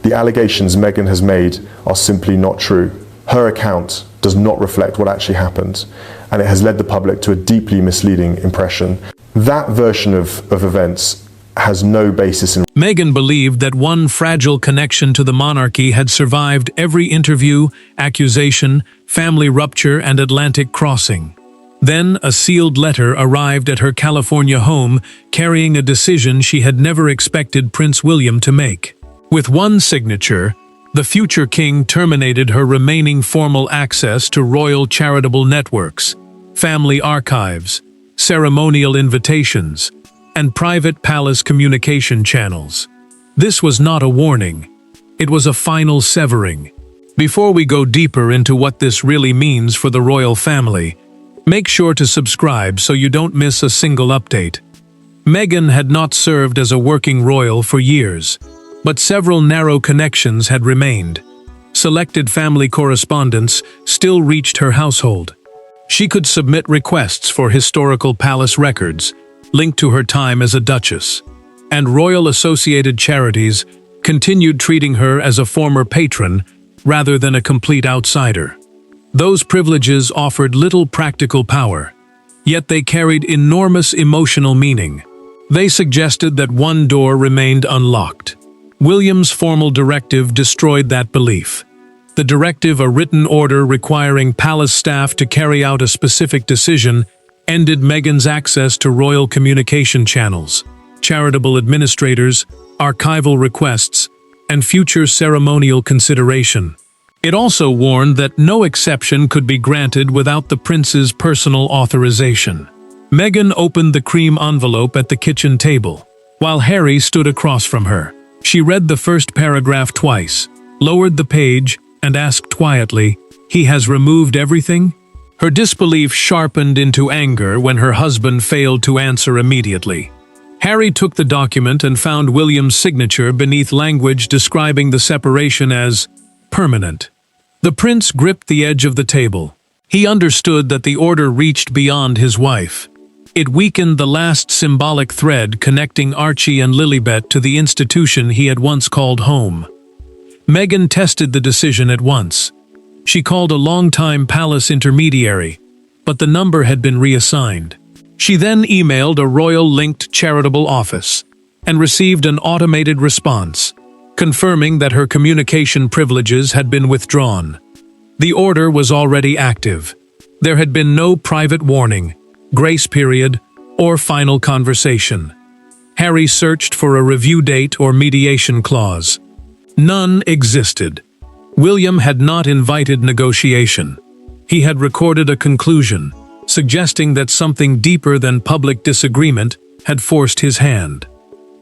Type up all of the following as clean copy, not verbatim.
The allegations Meghan has made are simply not true. Her account does not reflect what actually happened, and it has led the public to a deeply misleading impression. That version of events has no basis in... Meghan believed that one fragile connection to the monarchy had survived every interview, accusation, family rupture, and Atlantic crossing. Then a sealed letter arrived at her California home carrying a decision she had never expected Prince William to make. With one signature, the future king terminated her remaining formal access to royal charitable networks, family archives, ceremonial invitations, and private palace communication channels. This was not a warning. It was a final severing. Before we go deeper into what this really means for the royal family, make sure to subscribe so you don't miss a single update. Meghan had not served as a working royal for years, but several narrow connections had remained. Selected family correspondence still reached her household. She could submit requests for historical palace records linked to her time as a duchess, and Royal Associated Charities continued treating her as a former patron rather than a complete outsider. Those privileges offered little practical power, yet they carried enormous emotional meaning. They suggested that one door remained unlocked. William's formal directive destroyed that belief. The directive, a written order requiring palace staff to carry out a specific decision, ended Meghan's access to royal communication channels, charitable administrators, archival requests, and future ceremonial consideration. It also warned that no exception could be granted without the prince's personal authorization. Meghan opened the cream envelope at the kitchen table, while Harry stood across from her. She read the first paragraph twice, lowered the page, and asked quietly, "He has removed everything?" Her disbelief sharpened into anger when her husband failed to answer immediately. Harry took the document and found William's signature beneath language describing the separation as permanent. The prince gripped the edge of the table. He understood that the order reached beyond his wife. It weakened the last symbolic thread connecting Archie and Lilibet to the institution he had once called home. Meghan tested the decision at once. She called a long-time palace intermediary, but the number had been reassigned. She then emailed a royal-linked charitable office and received an automated response, confirming that her communication privileges had been withdrawn. The order was already active. There had been no private warning, grace period, or final conversation. Harry searched for a review date or mediation clause. None existed. William had not invited negotiation. He had recorded a conclusion, suggesting that something deeper than public disagreement had forced his hand.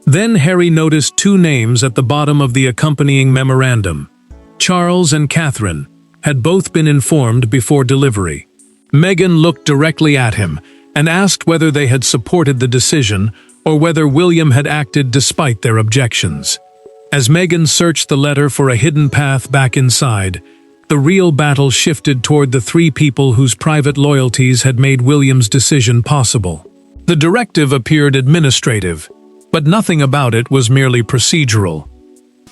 Then Harry noticed two names at the bottom of the accompanying memorandum. Charles and Catherine had both been informed before delivery. Meghan looked directly at him and asked whether they had supported the decision or whether William had acted despite their objections. As Meghan searched the letter for a hidden path back inside, the real battle shifted toward the three people whose private loyalties had made William's decision possible. The directive appeared administrative, but nothing about it was merely procedural.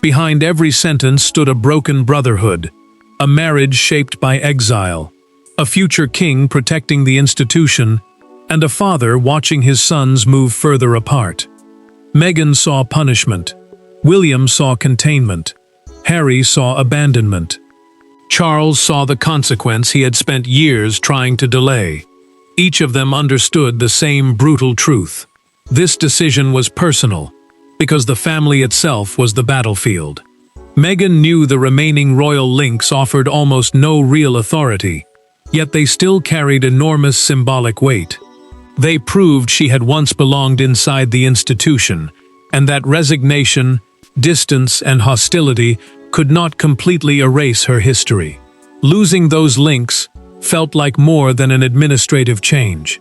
Behind every sentence stood a broken brotherhood, a marriage shaped by exile, a future king protecting the institution, and a father watching his sons move further apart. Meghan saw punishment. William saw containment. Harry saw abandonment. Charles saw the consequence he had spent years trying to delay. Each of them understood the same brutal truth. This decision was personal, because the family itself was the battlefield. Meghan knew the remaining royal links offered almost no real authority, yet they still carried enormous symbolic weight. They proved she had once belonged inside the institution, and that resignation, distance, and hostility could not completely erase her history. Losing those links felt like more than an administrative change.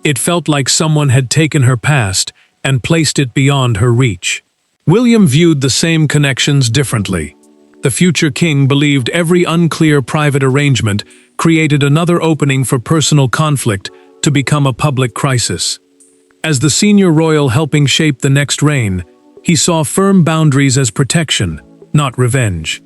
It felt like someone had taken her past and placed it beyond her reach. William viewed the same connections differently. The future king believed every unclear private arrangement created another opening for personal conflict to become a public crisis. As the senior royal helping shape the next reign, he saw firm boundaries as protection, not revenge.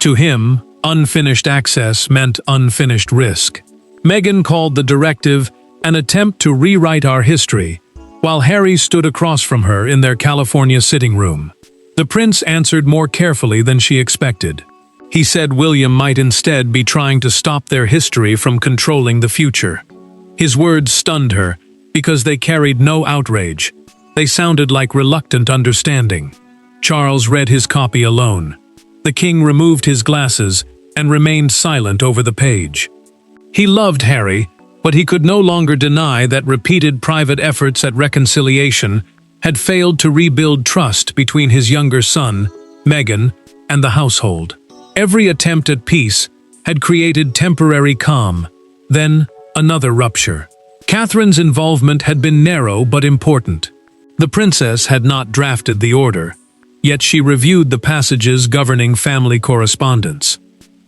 To him, unfinished access meant unfinished risk. Meghan called the directive an attempt to rewrite our history, while Harry stood across from her in their California sitting room. The prince answered more carefully than she expected. He said William might instead be trying to stop their history from controlling the future. His words stunned her, because they carried no outrage. They sounded like reluctant understanding. Charles read his copy alone. The king removed his glasses and remained silent over the page. He loved Harry, but he could no longer deny that repeated private efforts at reconciliation had failed to rebuild trust between his younger son, Meghan, and the household. Every attempt at peace had created temporary calm, then another rupture. Catherine's involvement had been narrow but important. The princess had not drafted the order, yet she reviewed the passages governing family correspondence.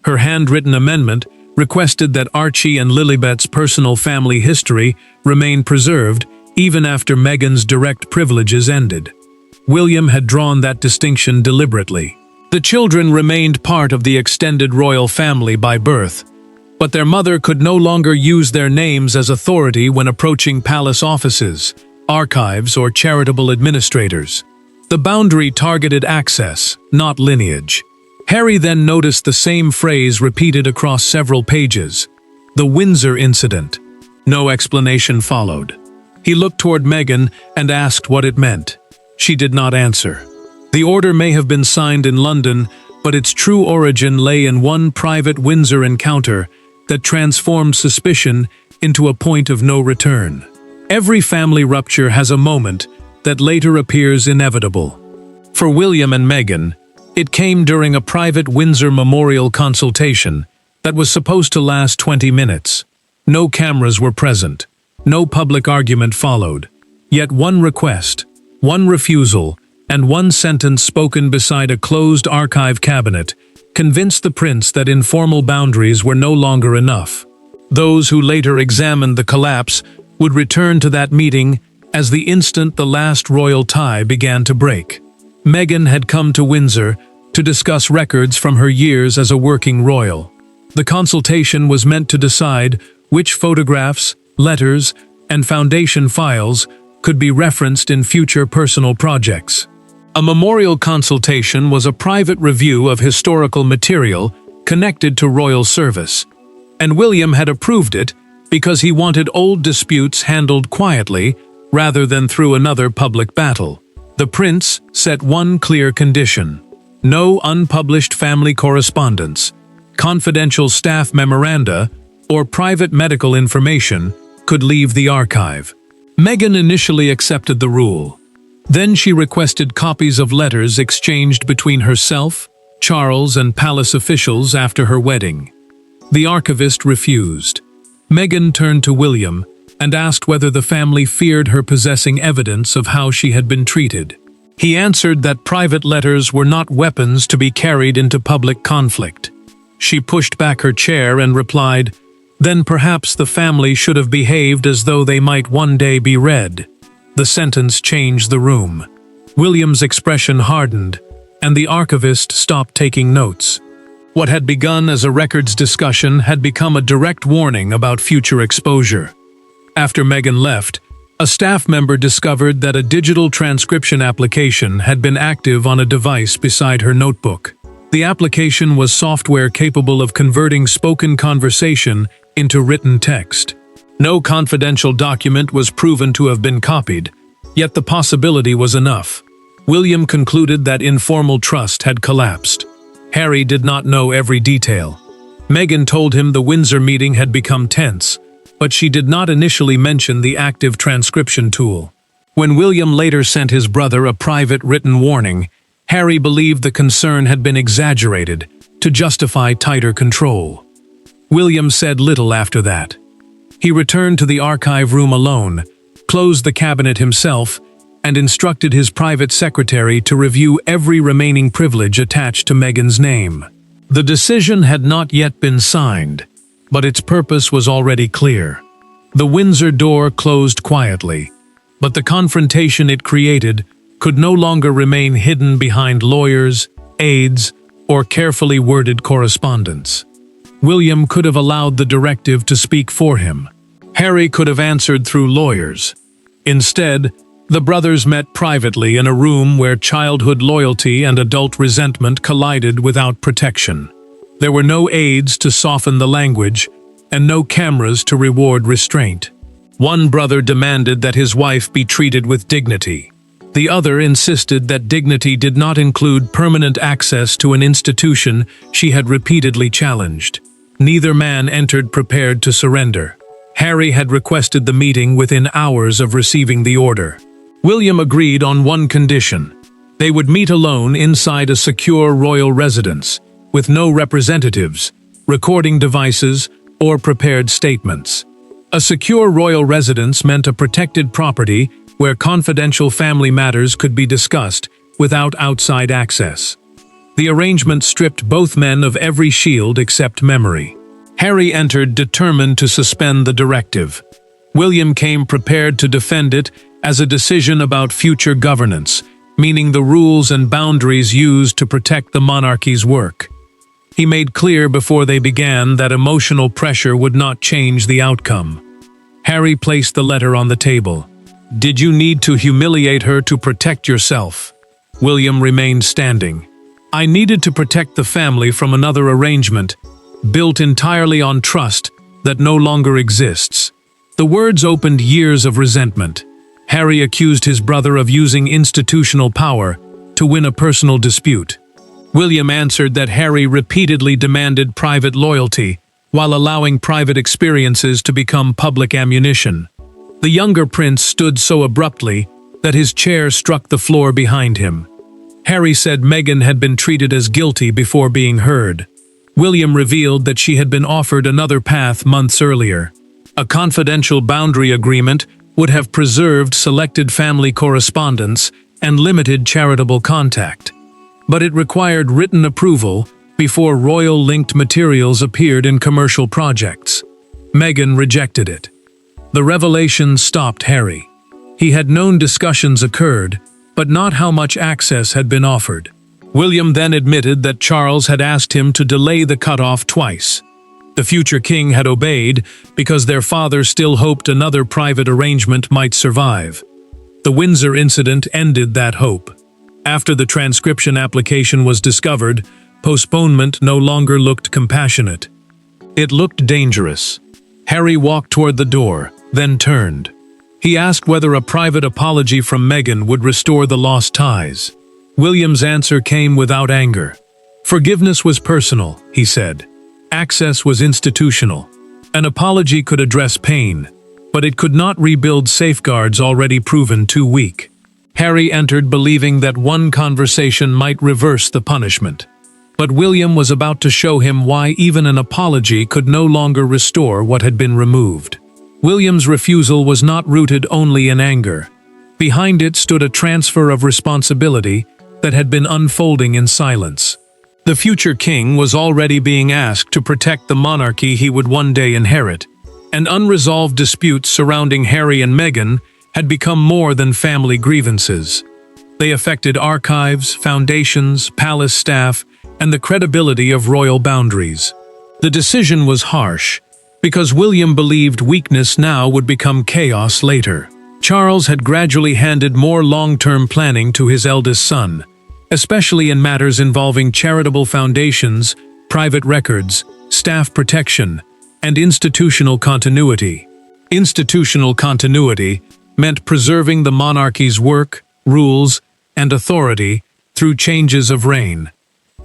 Her handwritten amendment requested that Archie and Lilibet's personal family history remain preserved even after Meghan's direct privileges ended. William had drawn that distinction deliberately. The children remained part of the extended royal family by birth, but their mother could no longer use their names as authority when approaching palace offices, archives, or charitable administrators. The boundary targeted access, not lineage. Harry then noticed the same phrase repeated across several pages: the Windsor incident. No explanation followed. He looked toward Meghan and asked what it meant. She did not answer. The order may have been signed in London, but its true origin lay in one private Windsor encounter that transformed suspicion into a point of no return. Every family rupture has a moment that later appears inevitable. For William and Meghan, it came during a private Windsor memorial consultation that was supposed to last 20 minutes. No cameras were present. No public argument followed. Yet one request, one refusal, and one sentence spoken beside a closed archive cabinet convinced the prince that informal boundaries were no longer enough. Those who later examined the collapse would return to that meeting as the instant the last royal tie began to break. Meghan had come to Windsor to discuss records from her years as a working royal. The consultation was meant to decide which photographs, letters, and foundation files could be referenced in future personal projects. A memorial consultation was a private review of historical material connected to royal service, and William had approved it because he wanted old disputes handled quietly rather than through another public battle. The prince set one clear condition: no unpublished family correspondence, confidential staff memoranda, or private medical information could leave the archive. Meghan initially accepted the rule. Then she requested copies of letters exchanged between herself, Charles, and palace officials after her wedding. The archivist refused. Meghan turned to William and asked whether the family feared her possessing evidence of how she had been treated. He answered that private letters were not weapons to be carried into public conflict. She pushed back her chair and replied, "Then perhaps the family should have behaved as though they might one day be read." The sentence changed the room. William's expression hardened, and the archivist stopped taking notes. What had begun as a records discussion had become a direct warning about future exposure. After Meghan left, a staff member discovered that a digital transcription application had been active on a device beside her notebook. The application was software capable of converting spoken conversation into written text. No confidential document was proven to have been copied, yet the possibility was enough. William concluded that informal trust had collapsed. Harry did not know every detail. Meghan told him the Windsor meeting had become tense, but she did not initially mention the active transcription tool. When William later sent his brother a private written warning, Harry believed the concern had been exaggerated to justify tighter control. William said little after that. He returned to the archive room alone, closed the cabinet himself, and instructed his private secretary to review every remaining privilege attached to Meghan's name. The decision had not yet been signed, but its purpose was already clear. The Windsor door closed quietly, but the confrontation it created could no longer remain hidden behind lawyers, aides, or carefully worded correspondence. William could have allowed the directive to speak for him. Harry could have answered through lawyers. Instead, the brothers met privately in a room where childhood loyalty and adult resentment collided without protection. There were no aids to soften the language, and no cameras to reward restraint. One brother demanded that his wife be treated with dignity. The other insisted that dignity did not include permanent access to an institution she had repeatedly challenged. Neither man entered prepared to surrender. Harry had requested the meeting within hours of receiving the order. William agreed on one condition. They would meet alone inside a secure royal residence, with no representatives, recording devices, or prepared statements. A secure royal residence meant a protected property where confidential family matters could be discussed without outside access. The arrangement stripped both men of every shield except memory. Harry entered determined to suspend the directive. William came prepared to defend it as a decision about future governance, meaning the rules and boundaries used to protect the monarchy's work. He made clear before they began that emotional pressure would not change the outcome. Harry placed the letter on the table. "Did you need to humiliate her to protect yourself?" William remained standing. "I needed to protect the family from another arrangement, built entirely on trust that no longer exists." The words opened years of resentment. Harry accused his brother of using institutional power to win a personal dispute. William answered that Harry repeatedly demanded private loyalty, while allowing private experiences to become public ammunition. The younger prince stood so abruptly that his chair struck the floor behind him. Harry said Meghan had been treated as guilty before being heard. William revealed that she had been offered another path months earlier. A confidential boundary agreement would have preserved selected family correspondence and limited charitable contact. But it required written approval before royal-linked materials appeared in commercial projects. Meghan rejected it. The revelation stopped Harry. He had known discussions occurred, but not how much access had been offered. William then admitted that Charles had asked him to delay the cutoff twice. The future king had obeyed because their father still hoped another private arrangement might survive. The Windsor incident ended that hope. After the transcription application was discovered, postponement no longer looked compassionate. It looked dangerous. Harry walked toward the door, then turned. He asked whether a private apology from Meghan would restore the lost ties. William's answer came without anger. Forgiveness was personal, he said. Access was institutional. An apology could address pain, but it could not rebuild safeguards already proven too weak. Harry entered believing that one conversation might reverse the punishment. But William was about to show him why even an apology could no longer restore what had been removed. William's refusal was not rooted only in anger. Behind it stood a transfer of responsibility that had been unfolding in silence. The future king was already being asked to protect the monarchy he would one day inherit, and unresolved disputes surrounding Harry and Meghan had become more than family grievances. They affected archives, foundations, palace staff, and the credibility of royal boundaries. The decision was harsh, because William believed weakness now would become chaos later. Charles had gradually handed more long-term planning to his eldest son, especially in matters involving charitable foundations, private records, staff protection, and institutional continuity. Institutional continuity meant preserving the monarchy's work, rules, and authority through changes of reign.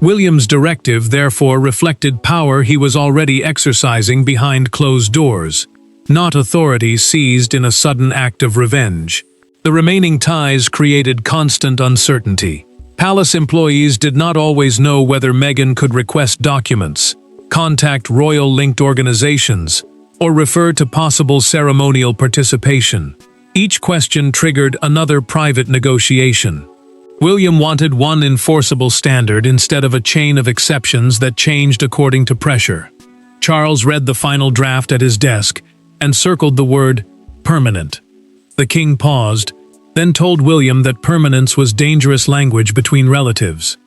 William's directive therefore reflected power he was already exercising behind closed doors, not authority seized in a sudden act of revenge. The remaining ties created constant uncertainty. Palace employees did not always know whether Meghan could request documents, contact royal-linked organizations, or refer to possible ceremonial participation. Each question triggered another private negotiation. William wanted one enforceable standard instead of a chain of exceptions that changed according to pressure. Charles read the final draft at his desk and circled the word permanent. The king paused, then told William that permanence was dangerous language between relatives.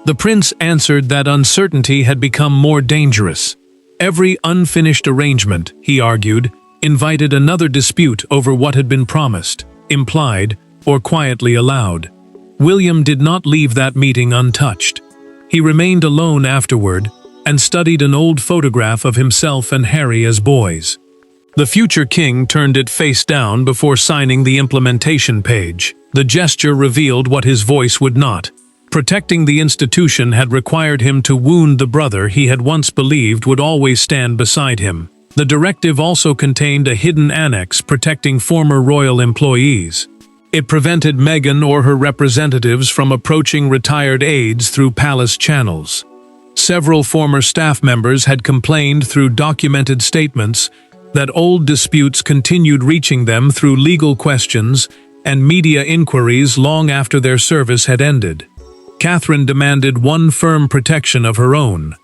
The prince answered that uncertainty had become more dangerous. Every unfinished arrangement, he argued, invited another dispute over what had been promised, implied, or quietly allowed. William did not leave that meeting untouched. He remained alone afterward and studied an old photograph of himself and Harry as boys. The future king turned it face down before signing the implementation page. The gesture revealed what his voice would not. Protecting the institution had required him to wound the brother he had once believed would always stand beside him. The directive also contained a hidden annex protecting former royal employees. It prevented Meghan or her representatives from approaching retired aides through palace channels. Several former staff members had complained through documented statements that old disputes continued reaching them through legal questions and media inquiries long after their service had ended. Catherine demanded one firm protection of her own.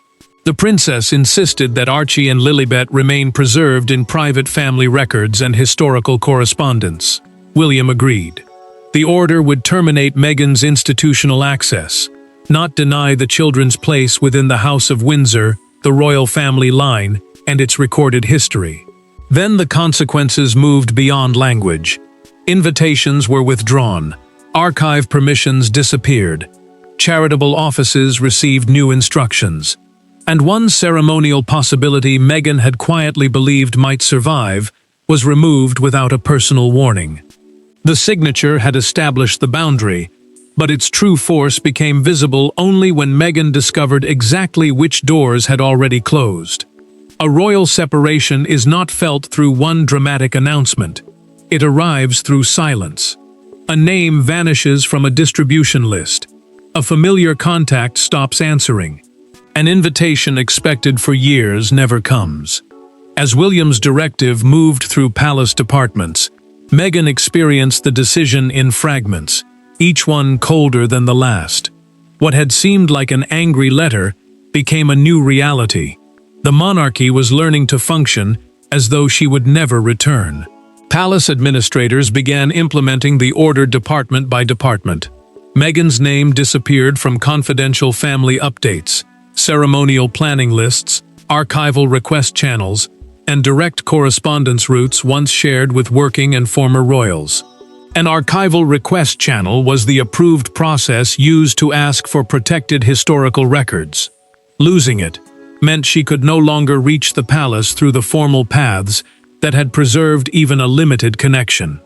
The princess insisted that Archie and Lilibet remain preserved in private family records and historical correspondence. William agreed. The order would terminate Meghan's institutional access, not deny the children's place within the House of Windsor, the royal family line, and its recorded history. Then the consequences moved beyond language. Invitations were withdrawn. Archive permissions disappeared. Charitable offices received new instructions. And one ceremonial possibility Meghan had quietly believed might survive was removed without a personal warning. The signature had established the boundary, but its true force became visible only when Meghan discovered exactly which doors had already closed. A royal separation is not felt through one dramatic announcement. It arrives through silence. A name vanishes from a distribution list. A familiar contact stops answering. An invitation expected for years never comes. As William's directive moved through palace departments, Meghan experienced the decision in fragments, each one colder than the last. What had seemed like an angry letter became a new reality. The monarchy was learning to function as though she would never return. Palace administrators began implementing the order department by department. Meghan's name disappeared from confidential family updates, ceremonial planning lists, archival request channels, and direct correspondence routes once shared with working and former royals. An archival request channel was the approved process used to ask for protected historical records. Losing it meant she could no longer reach the palace through the formal paths that had preserved even a limited connection.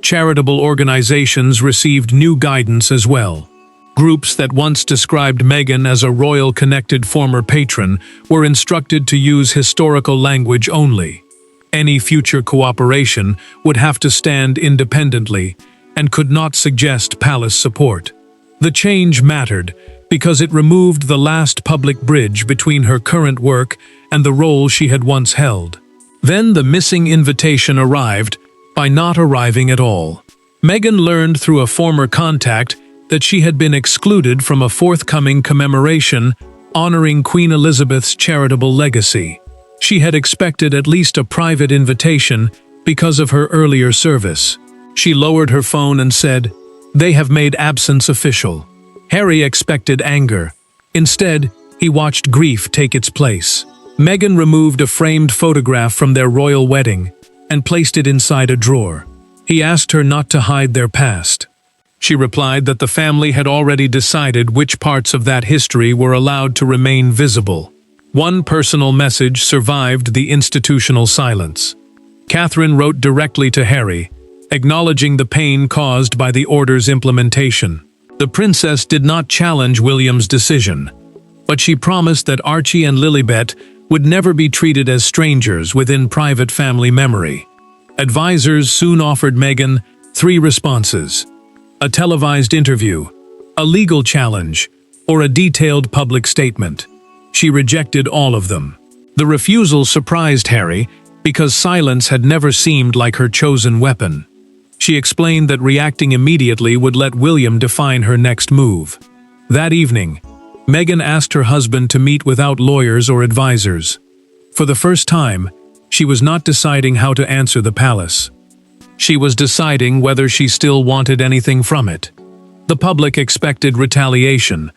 Charitable organizations received new guidance as well. Groups that once described Meghan as a royal-connected former patron were instructed to use historical language only. Any future cooperation would have to stand independently and could not suggest palace support. The change mattered because it removed the last public bridge between her current work and the role she had once held. Then the missing invitation arrived by not arriving at all. Meghan learned through a former contact that she had been excluded from a forthcoming commemoration honoring Queen Elizabeth's charitable legacy. She had expected at least a private invitation because of her earlier service. She lowered her phone and said, "They have made absence official." Harry expected anger. Instead, he watched grief take its place. Meghan removed a framed photograph from their royal wedding and placed it inside a drawer. He asked her not to hide their past. She replied that the family had already decided which parts of that history were allowed to remain visible. One personal message survived the institutional silence. Catherine wrote directly to Harry, acknowledging the pain caused by the order's implementation. The princess did not challenge William's decision, but she promised that Archie and Lilibet would never be treated as strangers within private family memory. Advisors soon offered Meghan 3 responses: a televised interview, a legal challenge, or a detailed public statement. She rejected all of them. The refusal surprised Harry because silence had never seemed like her chosen weapon. She explained that reacting immediately would let William define her next move. That evening, Meghan asked her husband to meet without lawyers or advisors. For the first time, she was not deciding how to answer the palace. She was deciding whether she still wanted anything from it. The public expected retaliation,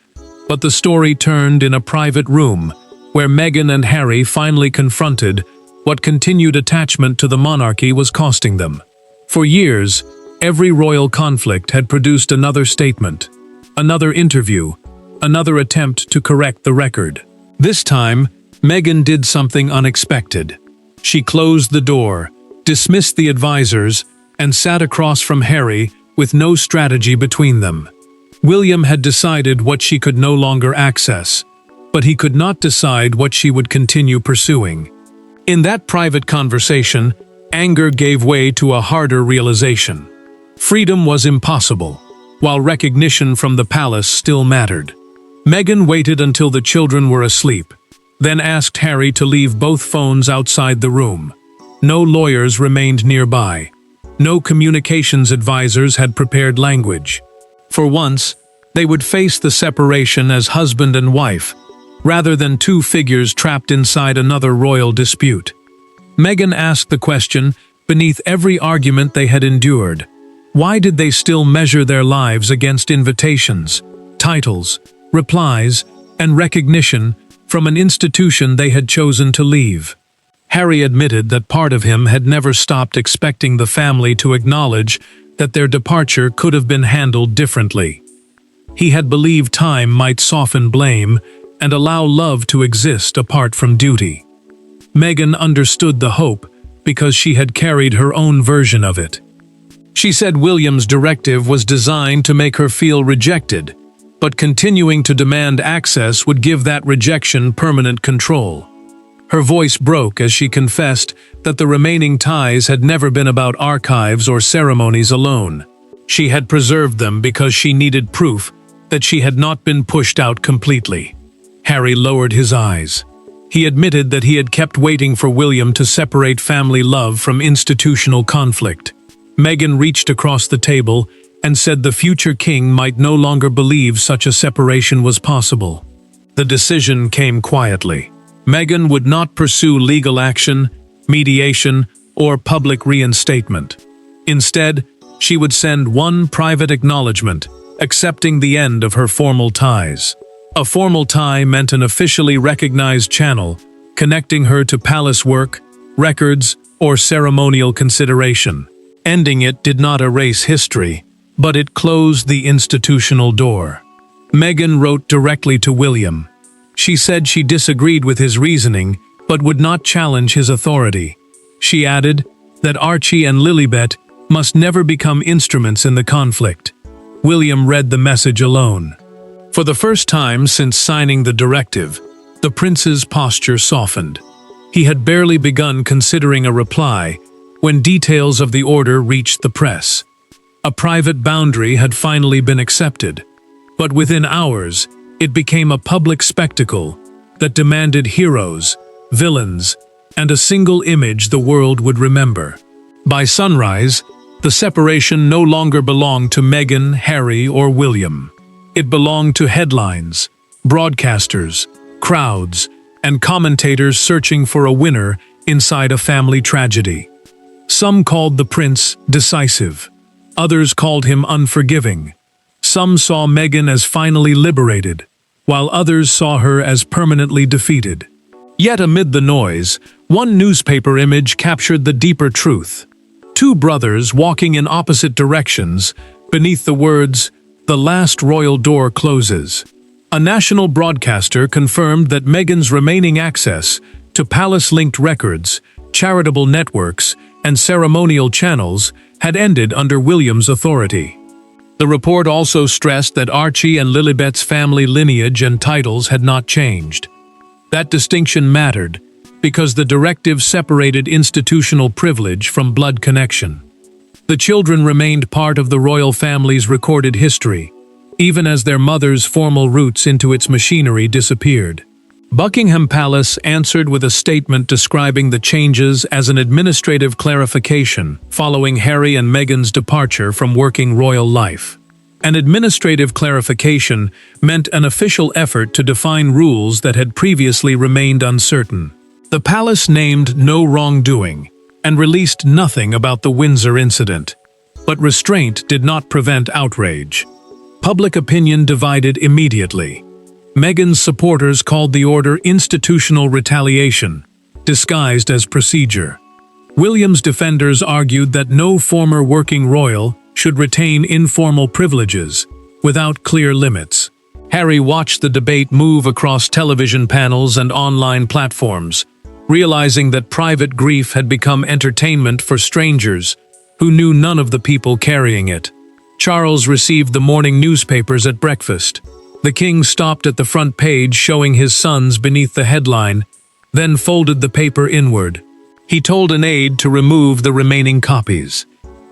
But the story turned in a private room, where Meghan and Harry finally confronted what continued attachment to the monarchy was costing them. For years, every royal conflict had produced another statement, another interview, another attempt to correct the record. This time, Meghan did something unexpected. She closed the door, dismissed the advisors, and sat across from Harry with no strategy between them. William had decided what she could no longer access, but he could not decide what she would continue pursuing. In that private conversation, anger gave way to a harder realization. Freedom was impossible, while recognition from the palace still mattered. Meghan waited until the children were asleep, then asked Harry to leave both phones outside the room. No lawyers remained nearby. No communications advisors had prepared language. For once, they would face the separation as husband and wife, rather than two figures trapped inside another royal dispute. Meghan asked the question, beneath every argument they had endured, why did they still measure their lives against invitations, titles, replies, and recognition from an institution they had chosen to leave? Harry admitted that part of him had never stopped expecting the family to acknowledge that their departure could have been handled differently. He had believed time might soften blame and allow love to exist apart from duty. Meghan understood the hope because she had carried her own version of it. She said William's directive was designed to make her feel rejected, but continuing to demand access would give that rejection permanent control. Her voice broke as she confessed that the remaining ties had never been about archives or ceremonies alone. She had preserved them because she needed proof that she had not been pushed out completely. Harry lowered his eyes. He admitted that he had kept waiting for William to separate family love from institutional conflict. Meghan reached across the table and said the future king might no longer believe such a separation was possible. The decision came quietly. Meghan would not pursue legal action, mediation, or public reinstatement. Instead, she would send one private acknowledgement, accepting the end of her formal ties. A formal tie meant an officially recognized channel, connecting her to palace work, records, or ceremonial consideration. Ending it did not erase history, but it closed the institutional door. Meghan wrote directly to William. She said she disagreed with his reasoning, but would not challenge his authority. She added that Archie and Lilibet must never become instruments in the conflict. William read the message alone. For the first time since signing the directive, the prince's posture softened. He had barely begun considering a reply when details of the order reached the press. A private boundary had finally been accepted, but within hours, it became a public spectacle that demanded heroes, villains, and a single image the world would remember. By sunrise, the separation no longer belonged to Meghan, Harry, or William. It belonged to headlines, broadcasters, crowds, and commentators searching for a winner inside a family tragedy. Some called the prince decisive. Others called him unforgiving. Some saw Meghan as finally liberated, while others saw her as permanently defeated. Yet amid the noise, one newspaper image captured the deeper truth. Two brothers walking in opposite directions, beneath the words, "The last royal door closes." A national broadcaster confirmed that Meghan's remaining access to palace-linked records, charitable networks, and ceremonial channels had ended under William's authority. The report also stressed that Archie and Lilibet's family lineage and titles had not changed. That distinction mattered because the directive separated institutional privilege from blood connection. The children remained part of the royal family's recorded history, even as their mother's formal roots into its machinery disappeared. Buckingham Palace answered with a statement describing the changes as an administrative clarification following Harry and Meghan's departure from working royal life. An administrative clarification meant an official effort to define rules that had previously remained uncertain. The palace named no wrongdoing and released nothing about the Windsor incident. But restraint did not prevent outrage. Public opinion divided immediately. Meghan's supporters called the order institutional retaliation, disguised as procedure. William's defenders argued that no former working royal should retain informal privileges, without clear limits. Harry watched the debate move across television panels and online platforms, realizing that private grief had become entertainment for strangers who knew none of the people carrying it. Charles received the morning newspapers at breakfast. The king stopped at the front page showing his sons beneath the headline, then folded the paper inward. He told an aide to remove the remaining copies.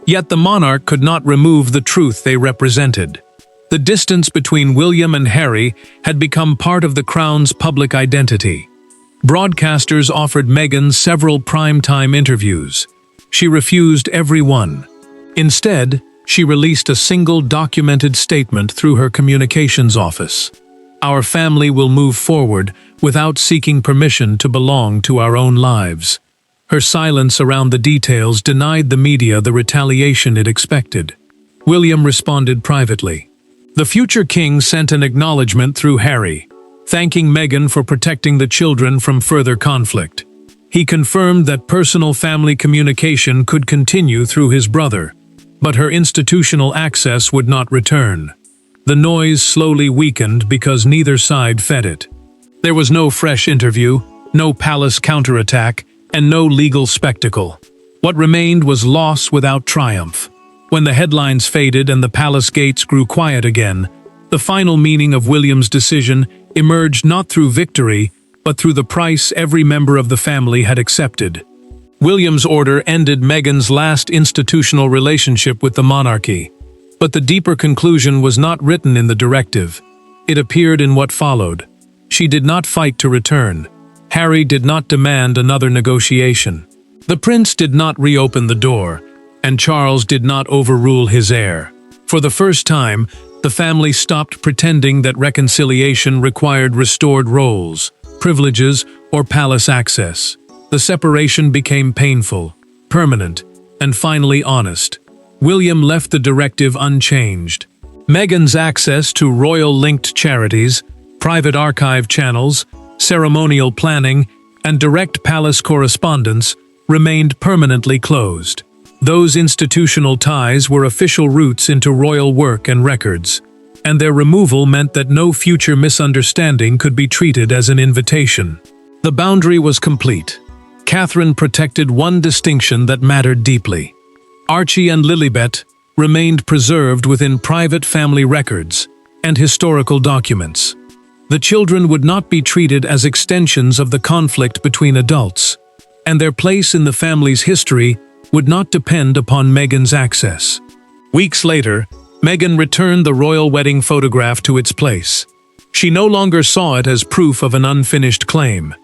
Yet the monarch could not remove the truth they represented. The distance between William and Harry had become part of the crown's public identity. Broadcasters offered Meghan several prime-time interviews. She refused every one. Instead, she released a single documented statement through her communications office. "Our family will move forward without seeking permission to belong to our own lives." Her silence around the details denied the media the retaliation it expected. William responded privately. The future king sent an acknowledgement through Harry, thanking Meghan for protecting the children from further conflict. He confirmed that personal family communication could continue through his brother, but her institutional access would not return. The noise slowly weakened because neither side fed it. There was no fresh interview, no palace counterattack, and no legal spectacle. What remained was loss without triumph. When the headlines faded and the palace gates grew quiet again, the final meaning of William's decision emerged not through victory, but through the price every member of the family had accepted. William's order ended Meghan's last institutional relationship with the monarchy. But the deeper conclusion was not written in the directive. It appeared in what followed. She did not fight to return. Harry did not demand another negotiation. The prince did not reopen the door, and Charles did not overrule his heir. For the first time, the family stopped pretending that reconciliation required restored roles, privileges, or palace access. The separation became painful, permanent, and finally honest. William left the directive unchanged. Meghan's access to royal-linked charities, private archive channels, ceremonial planning, and direct palace correspondence remained permanently closed. Those institutional ties were official routes into royal work and records, and their removal meant that no future misunderstanding could be treated as an invitation. The boundary was complete. Catherine protected one distinction that mattered deeply. Archie and Lilibet remained preserved within private family records and historical documents. The children would not be treated as extensions of the conflict between adults, and their place in the family's history would not depend upon Meghan's access. Weeks later, Meghan returned the royal wedding photograph to its place. She no longer saw it as proof of an unfinished claim.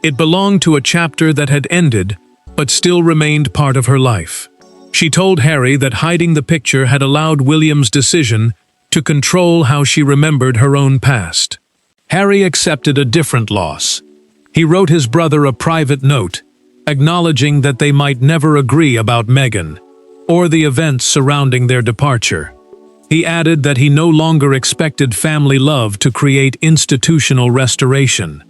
It belonged to a chapter that had ended, but still remained part of her life. She told Harry that hiding the picture had allowed William's decision to control how she remembered her own past. Harry accepted a different loss. He wrote his brother a private note, acknowledging that they might never agree about Meghan, or the events surrounding their departure. He added that he no longer expected family love to create institutional restoration.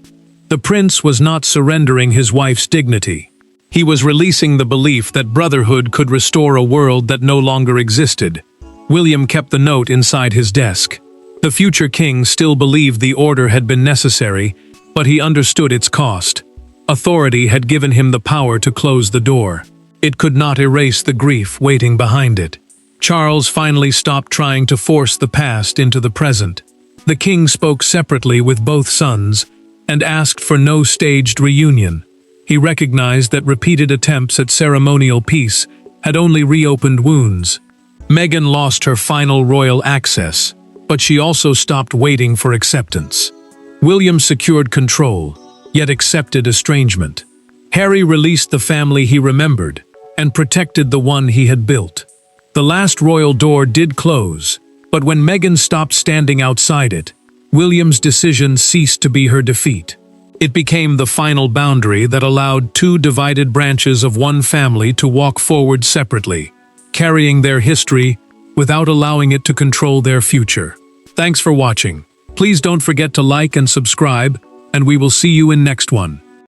The prince was not surrendering his wife's dignity. He was releasing the belief that brotherhood could restore a world that no longer existed. William kept the note inside his desk. The future king still believed the order had been necessary, but he understood its cost. Authority had given him the power to close the door. It could not erase the grief waiting behind it. Charles finally stopped trying to force the past into the present. The king spoke separately with both sons and asked for no staged reunion. He recognized that repeated attempts at ceremonial peace had only reopened wounds. Meghan lost her final royal access, but she also stopped waiting for acceptance. William secured control, yet accepted estrangement. Harry released the family he remembered and protected the one he had built. The last royal door did close, but when Meghan stopped standing outside it, William's decision ceased to be her defeat. It became the final boundary that allowed two divided branches of one family to walk forward separately, carrying their history without allowing it to control their future. Thanks for watching. Please don't forget to like and subscribe, and we will see you in next one.